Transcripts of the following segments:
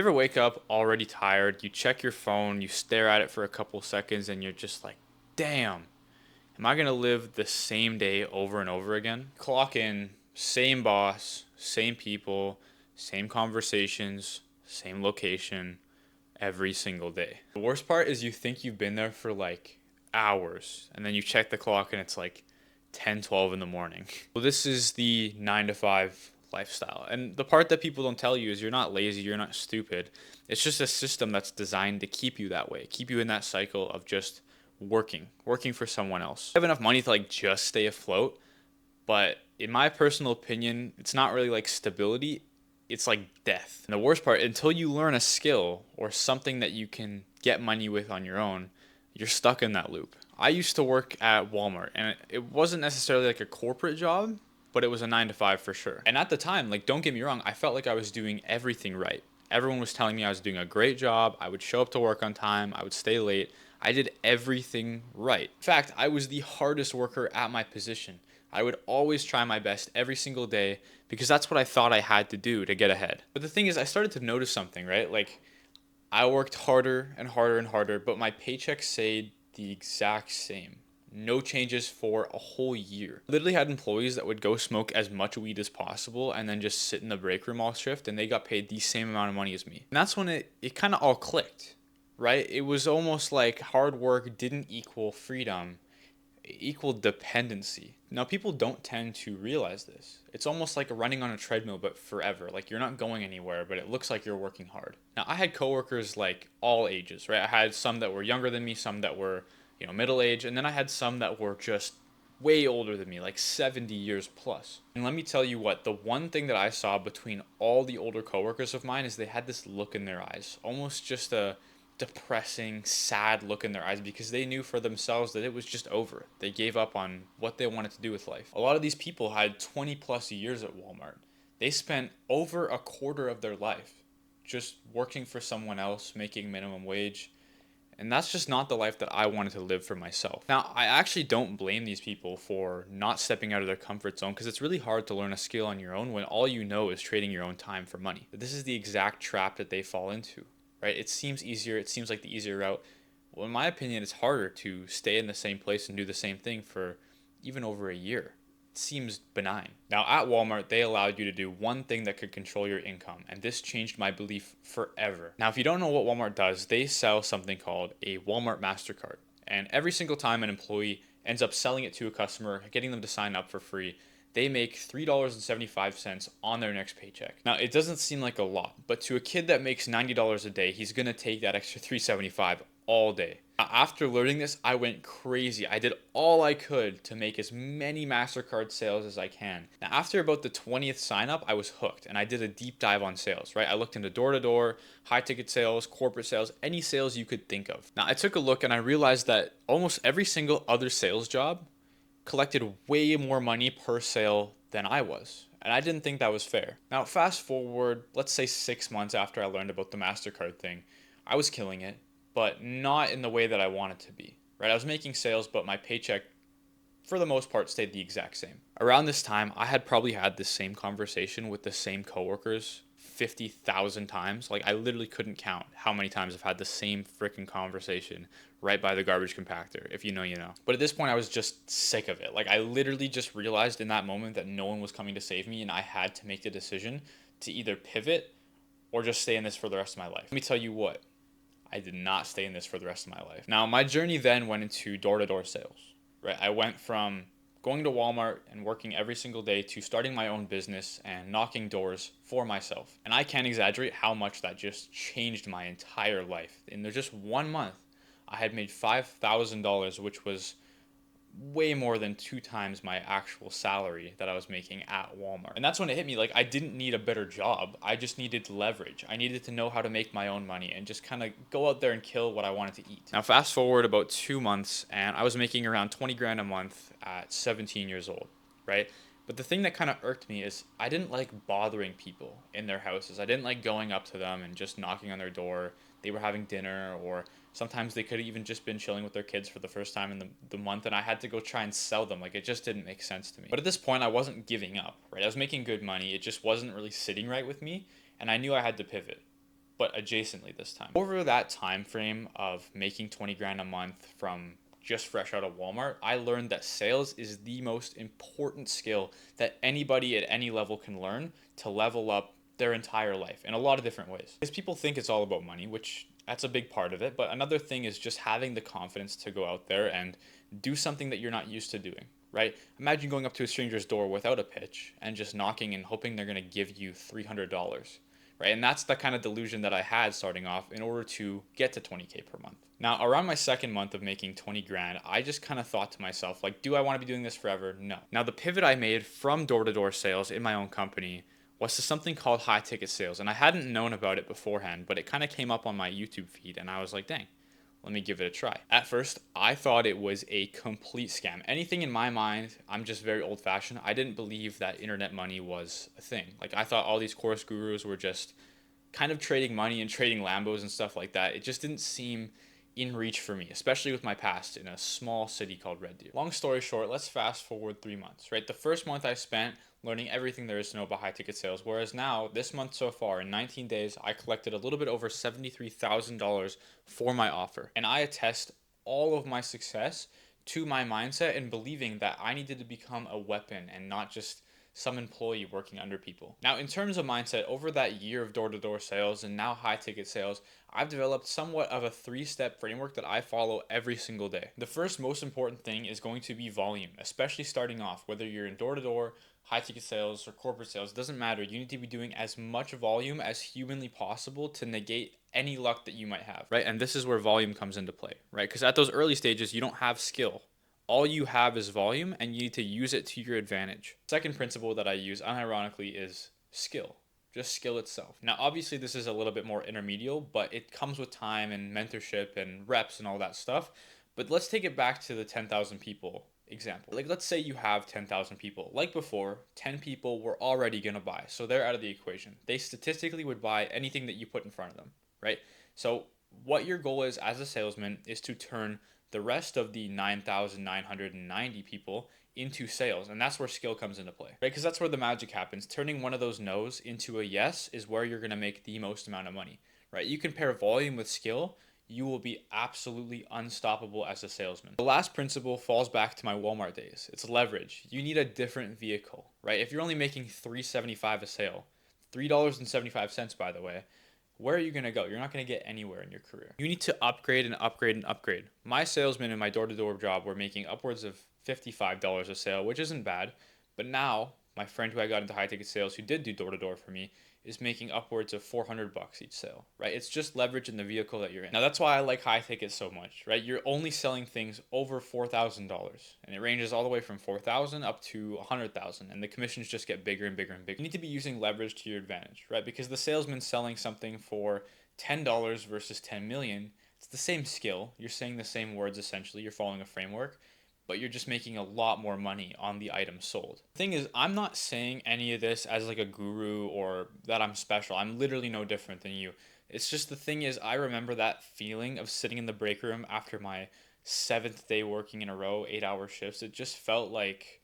You ever wake up already tired, you check your phone, you stare at it for a couple seconds, and you're just like, damn, am I gonna live the same day over and over again? Clock in, same boss, same people, same conversations, same location, every single day. The worst part is you think you've been there for like hours, and then you check the clock and it's like 10, 12 in the morning. Well, this is the 9 to 5 lifestyle. And the part that people don't tell you is you're not lazy, you're not stupid. It's just a system that's designed to keep you that way, keep you in that cycle of just working for someone else. I have enough money to like just stay afloat, but in my personal opinion, it's not really like stability, it's like death. And the worst part, until you learn a skill or something that you can get money with on your own, you're stuck in that loop. I used to work at Walmart, and it wasn't necessarily like a corporate job, but it was a 9 to 5 for sure. And at the time, like, don't get me wrong, I felt like I was doing everything right. Everyone was telling me I was doing a great job. I would show up to work on time. I would stay late. I did everything right. In fact, I was the hardest worker at my position. I would always try my best every single day because that's what I thought I had to do to get ahead. But the thing is, I started to notice something, right? Like, I worked harder and harder and harder, but my paycheck stayed the exact same. No changes for a whole year. Literally had employees that would go smoke as much weed as possible and then just sit in the break room all shift, and they got paid the same amount of money as me. And that's when it kind of all clicked, right? It was almost like hard work didn't equal freedom, it equaled dependency. Now, people don't tend to realize this. It's almost like running on a treadmill, but forever. Like, you're not going anywhere, but it looks like you're working hard. Now, I had coworkers like all ages, right? I had some that were younger than me, some that were, middle age, and then I had some that were just way older than me, like 70 years plus. And let me tell you what, the one thing that I saw between all the older coworkers of mine is they had this look in their eyes, almost just a depressing, sad look in their eyes because they knew for themselves that it was just over. They gave up on what they wanted to do with life. A lot of these people had 20 plus years at Walmart. They spent over a quarter of their life just working for someone else, making minimum wage. And that's just not the life that I wanted to live for myself. Now, I actually don't blame these people for not stepping out of their comfort zone because it's really hard to learn a skill on your own when all you know is trading your own time for money. But this is the exact trap that they fall into, right? It seems easier, it seems like the easier route. Well, in my opinion, it's harder to stay in the same place and do the same thing for even over a year. It seems benign. Now, at Walmart, they allowed you to do one thing that could control your income, and this changed my belief forever. Now, if you don't know what Walmart does, they sell something called a Walmart MasterCard. And every single time an employee ends up selling it to a customer, getting them to sign up for free, they make $3.75 on their next paycheck. Now, it doesn't seem like a lot, but to a kid that makes $90 a day, he's gonna take that extra $3.75 all day. Now, after learning this, I went crazy. I did all I could to make as many MasterCard sales as I can. Now, after about the 20th sign up, I was hooked and I did a deep dive on sales, right? I looked into door to door, high ticket sales, corporate sales, any sales you could think of. Now, I took a look and I realized that almost every single other sales job collected way more money per sale than I was. And I didn't think that was fair. Now, fast forward, let's say 6 months after I learned about the MasterCard thing, I was killing it, but not in the way that I wanted to be, right? I was making sales, but my paycheck, for the most part, stayed the exact same. Around this time, I had probably had the same conversation with the same coworkers 50,000 times. Like, I literally couldn't count how many times I've had the same freaking conversation right by the garbage compactor. If you know, you know. But at this point, I was just sick of it. Like, I literally just realized in that moment that no one was coming to save me, and I had to make the decision to either pivot or just stay in this for the rest of my life. Let me tell you what, I did not stay in this for the rest of my life. Now, my journey then went into door-to-door sales, right? I went from going to Walmart and working every single day to starting my own business and knocking doors for myself. And I can't exaggerate how much that just changed my entire life. In just 1 month, I had made $5,000, which was way more than 2 times my actual salary that I was making at Walmart. And that's when it hit me, like, I didn't need a better job. I just needed leverage. I needed to know how to make my own money and just kind of go out there and kill what I wanted to eat. Now, fast forward about 2 months, and I was making around 20 grand a month at 17 years old, right? But the thing that kind of irked me is I didn't like bothering people in their houses. I didn't like going up to them and just knocking on their door. They were having dinner, or sometimes they could have even just been chilling with their kids for the first time in the month, and I had to go try and sell them. Like, it just didn't make sense to me. But at this point, I wasn't giving up, right? I was making good money. It just wasn't really sitting right with me, and I knew I had to pivot. but adjacently this time. Over that time frame of making 20 grand a month from just fresh out of Walmart, I learned that sales is the most important skill that anybody at any level can learn to level up their entire life in a lot of different ways. Because people think it's all about money, which that's a big part of it, but another thing is just having the confidence to go out there and do something that you're not used to doing, right? Imagine going up to a stranger's door without a pitch and just knocking and hoping they're going to give you $300. Right? And that's the kind of delusion that I had starting off in order to get to 20K per month. Now, around my second month of making 20 grand, I just kind of thought to myself, like, do I want to be doing this forever? No. Now, the pivot I made from door-to-door sales in my own company was to something called high ticket sales. And I hadn't known about it beforehand, but it kind of came up on my YouTube feed and I was like, dang, let me give it a try. At first, I thought it was a complete scam. Anything in my mind, I'm just very old fashioned. I didn't believe that internet money was a thing. Like, I thought all these course gurus were just kind of trading money and trading Lambos and stuff like that. It just didn't seem in reach for me, especially with my past in a small city called Red Deer. Long story short, let's fast forward 3 months, right? The first month I spent learning everything there is to know about high ticket sales, whereas now, this month so far, in 19 days, I collected a little bit over $73,000 for my offer. And I attest all of my success to my mindset and believing that I needed to become a weapon and not just some employee working under people. Now, in terms of mindset, over that year of door-to-door sales and now high ticket sales, I've developed somewhat of a 3-step framework that I follow every single day. The first most important thing is going to be volume, especially starting off, whether you're in door-to-door, high ticket sales, or corporate sales, doesn't matter. You need to be doing as much volume as humanly possible to negate any luck that you might have, right? And this is where volume comes into play, right? Because at those early stages, you don't have skill. All you have is volume and you need to use it to your advantage. Second principle that I use unironically is skill. Just skill itself. Now, obviously this is a little bit more intermedial, but it comes with time and mentorship and reps and all that stuff. But let's take it back to the 10,000 people example. Like, let's say you have 10,000 people. Like before, 10 people were already going to buy. So they're out of the equation. They statistically would buy anything that you put in front of them, right? So what your goal is as a salesman is to turn the rest of the 9,990 people into sales. And that's where skill comes into play, right? Because that's where the magic happens. Turning one of those no's into a yes is where you're going to make the most amount of money, right? You compare volume with skill, you will be absolutely unstoppable as a salesman. The last principle falls back to my Walmart days. It's leverage. You need a different vehicle, right? If you're only making $3.75 a sale, $3.75, by the way, where are you going to go? You're not going to get anywhere in your career. You need to upgrade and upgrade and upgrade. My salesmen in my door-to-door job were making upwards of $55 a sale, which isn't bad. But now, my friend who I got into high-ticket sales, who did do door-to-door for me, is making upwards of $400 each sale, right? It's just leverage in the vehicle that you're in. Now, that's why I like high ticket so much, right? You're only selling things over $4,000, and it ranges all the way from $4,000 up to $100,000, and the commissions just get bigger and bigger and bigger. You need to be using leverage to your advantage, right? Because the salesman selling something for $10 versus 10 million, it's the same skill. You're saying the same words, essentially. You're following a framework, but you're just making a lot more money on the item sold. The thing is, I'm not saying any of this as like a guru or that I'm special. I'm literally no different than you. It's just the thing is, I remember that feeling of sitting in the break room after my 7th day working in a row, 8-hour shifts. It just felt like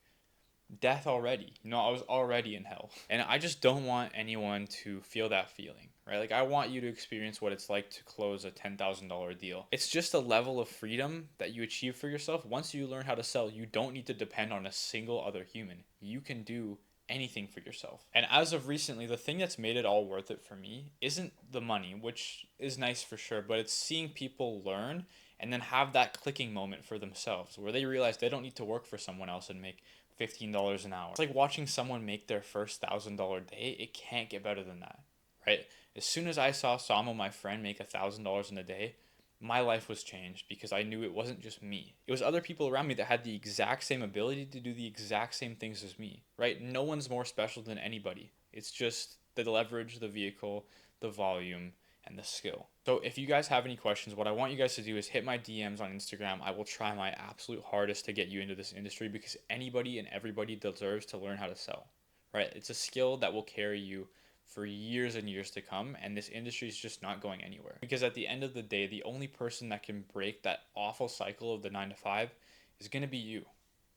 death already. You know, I was already in hell. And I just don't want anyone to feel that feeling, right? Like, I want you to experience what it's like to close a $10,000 deal. It's just a level of freedom that you achieve for yourself. Once you learn how to sell, you don't need to depend on a single other human. You can do anything for yourself. And as of recently, the thing that's made it all worth it for me isn't the money, which is nice for sure, but it's seeing people learn and then have that clicking moment for themselves where they realize they don't need to work for someone else and make $15 an hour. It's like watching someone make their first $1,000 day. It can't get better than that, right? As soon as I saw Samo, my friend, make $1,000 in a day, my life was changed because I knew it wasn't just me. It was other people around me that had the exact same ability to do the exact same things as me, right? No one's more special than anybody. It's just the leverage, the vehicle, the volume, and the skill. So if you guys have any questions, what I want you guys to do is hit my DMs on Instagram. I will try my absolute hardest to get you into this industry because anybody and everybody deserves to learn how to sell, right? It's a skill that will carry you for years and years to come, and this industry is just not going anywhere. Because at the end of the day, the only person that can break that awful cycle of the 9 to 5 is going to be you.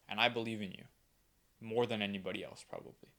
And I believe in you more than anybody else, probably.